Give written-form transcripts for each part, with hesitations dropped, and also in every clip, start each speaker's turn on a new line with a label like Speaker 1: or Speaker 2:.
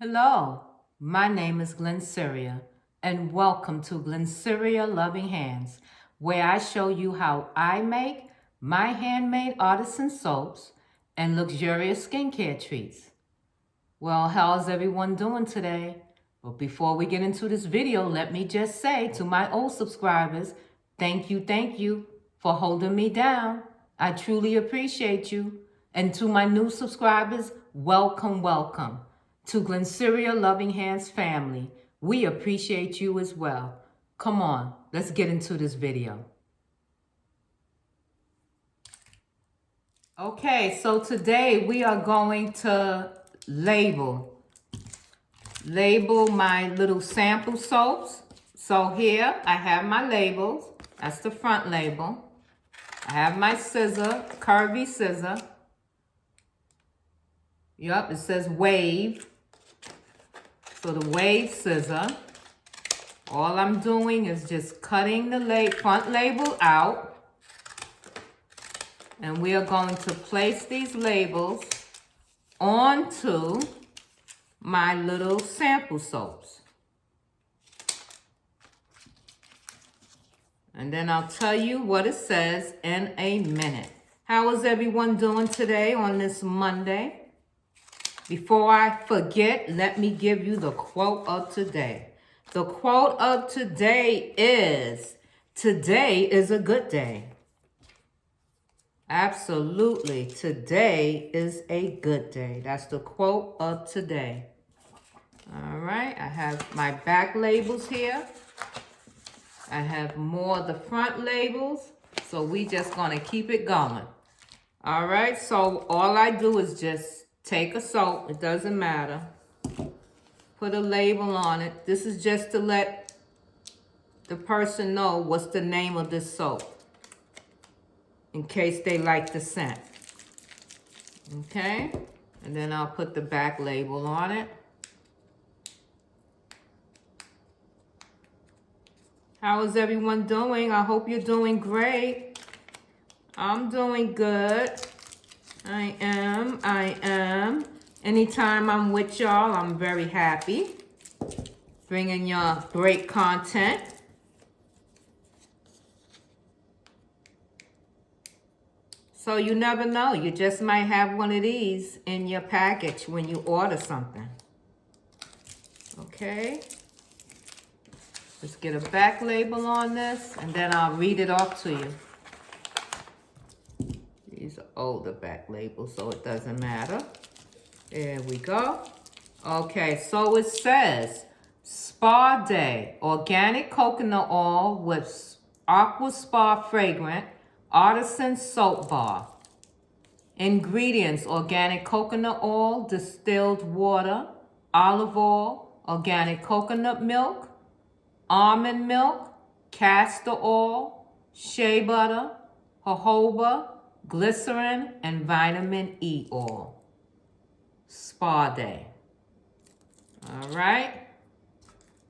Speaker 1: Hello, my name is Glennceria, and welcome to Glennceria Loving Hands, where I show you how I make my handmade artisan soaps and luxurious skincare treats. Well, how's everyone doing today? But before we get into this video, let me just say to my old subscribers, thank you for holding me down. I truly appreciate you. And to my new subscribers, welcome to Glennceria Loving Hands family. We appreciate you as well. Come on, let's get into this video. Okay, so today we are going to label my little sample soaps. So here I have my labels. That's the front label. I have my scissor, curvy scissor. Yep, it says wave. So the wave scissor. All I'm doing is just cutting the front label out. And we are going to place these labels onto my little sample soaps. And then I'll tell you what it says in a minute. How is everyone doing today on this Monday? Before I forget, let me give you the quote of today. The quote of today is a good day. Absolutely, today is a good day. That's the quote of today. All right, I have my back labels here. I have more of the front labels. So we just gonna keep it going. All right, so all I do is just take a soap, it doesn't matter. Put a label on it. This is just to let the person know what's the name of this soap, in case they like the scent. Okay, and then I'll put the back label on it. How is everyone doing? I hope you're doing great. I'm doing good. I am. Anytime I'm with y'all, I'm very happy. Bringing y'all great content. So you never know. You just might have one of these in your package when you order something. Okay. Let's get a back label on this, and then I'll read it off to you. These are older back labels, so it doesn't matter. There we go. Okay, so it says, Spa Day, organic coconut oil with Aqua Spa Fragrance Artisan Soap Bar. Ingredients, organic coconut oil, distilled water, olive oil, organic coconut milk, almond milk, castor oil, shea butter, jojoba, glycerin, and vitamin E oil. Spa Day. All right.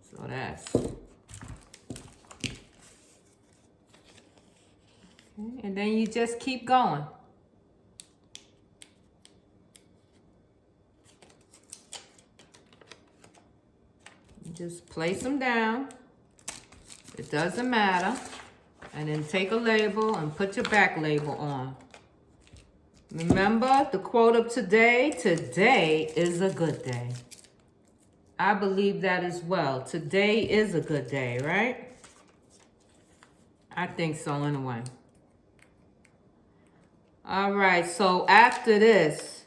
Speaker 1: So that's. Okay. And then you just keep going. You just place them down. It doesn't matter. And then take a label and put your back label on. Remember the quote of today? Today is a good day. I believe that as well. Today is a good day, right? I think so anyway. All right, so after this,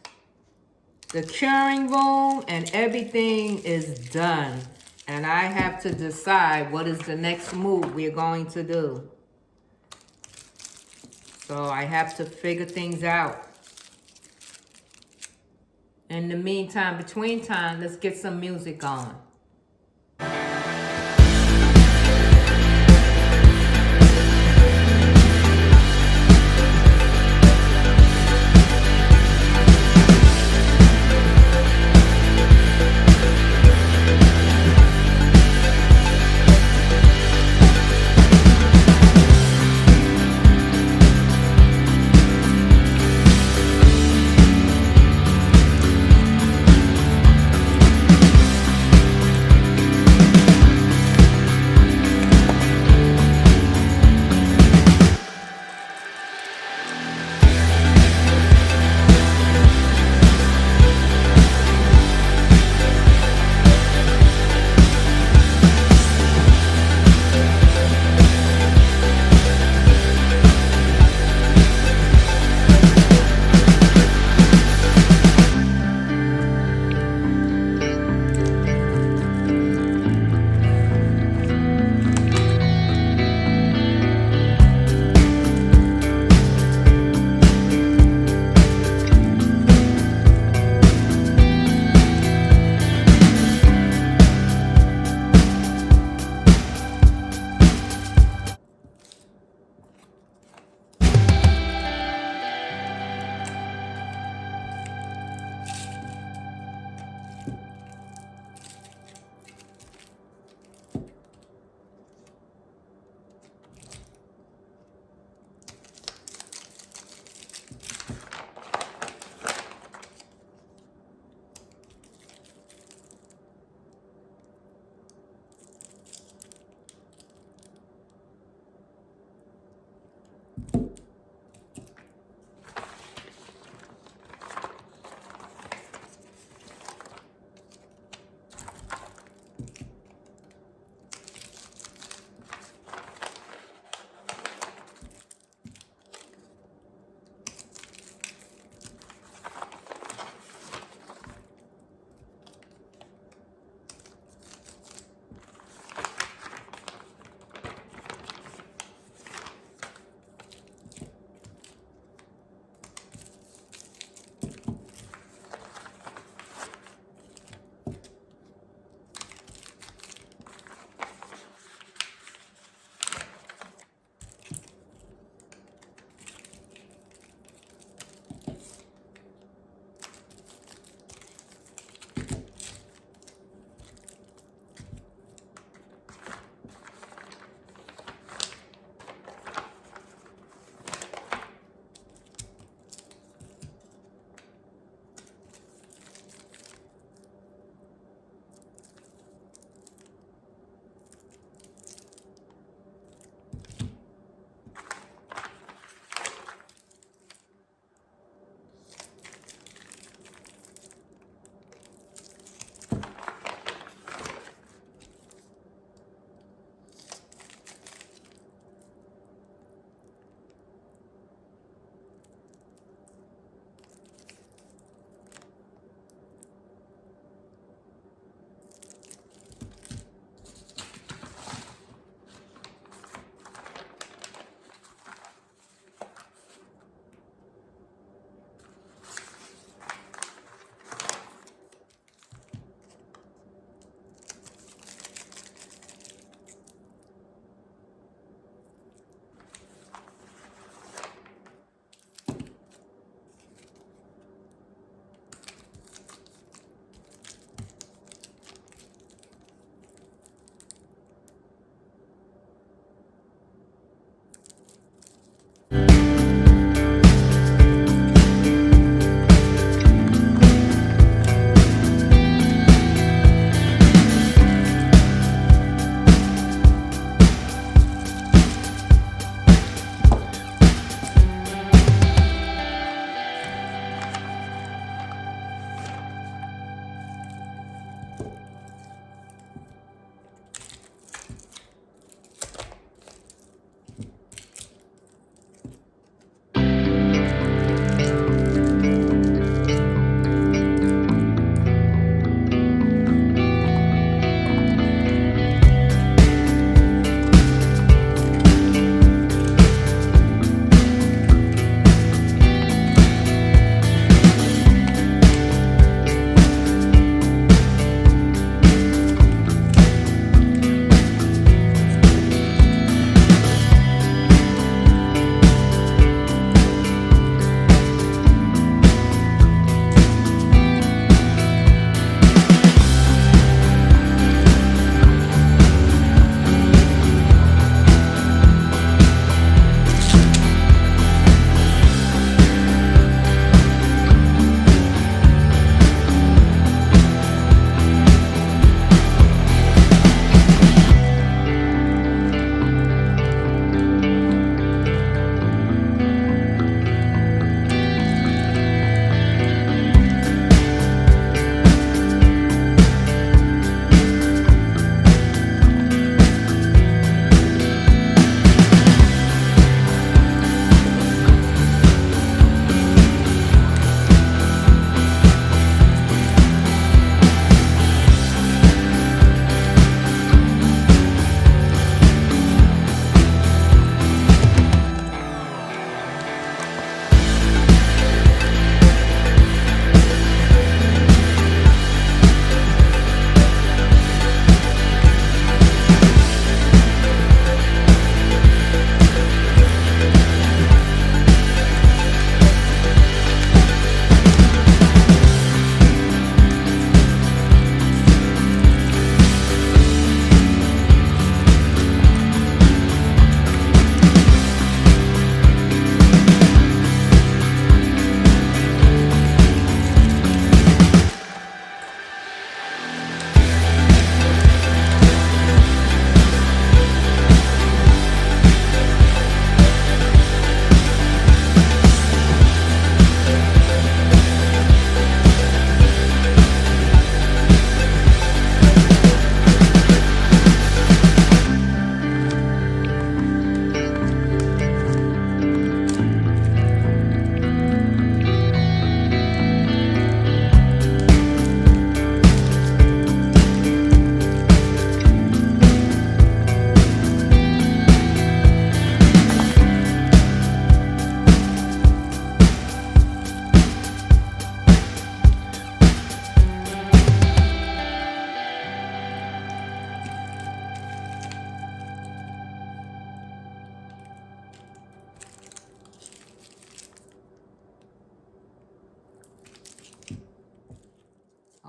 Speaker 1: the curing room and everything is done. And I have to decide what is the next move we're going to do. So I have to figure things out. In the meantime, between time, let's get some music on.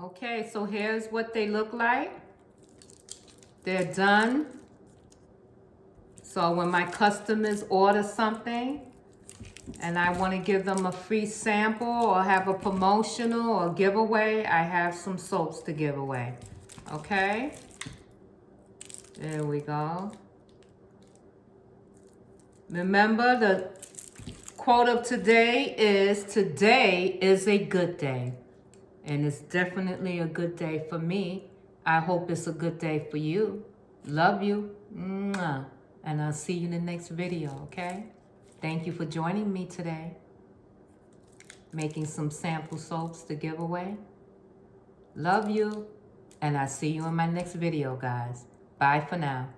Speaker 1: Okay, so here's what they look like. They're done. So when my customers order something and I want to give them a free sample or have a promotional or giveaway, I have some soaps to give away. Okay? There we go. Remember, the quote of today is a good day. And it's definitely a good day for me. I hope it's a good day for you. Love you. Mwah. And I'll see you in the next video, okay? Thank you for joining me today. Making some sample soaps to give away. Love you. And I'll see you in my next video, guys. Bye for now.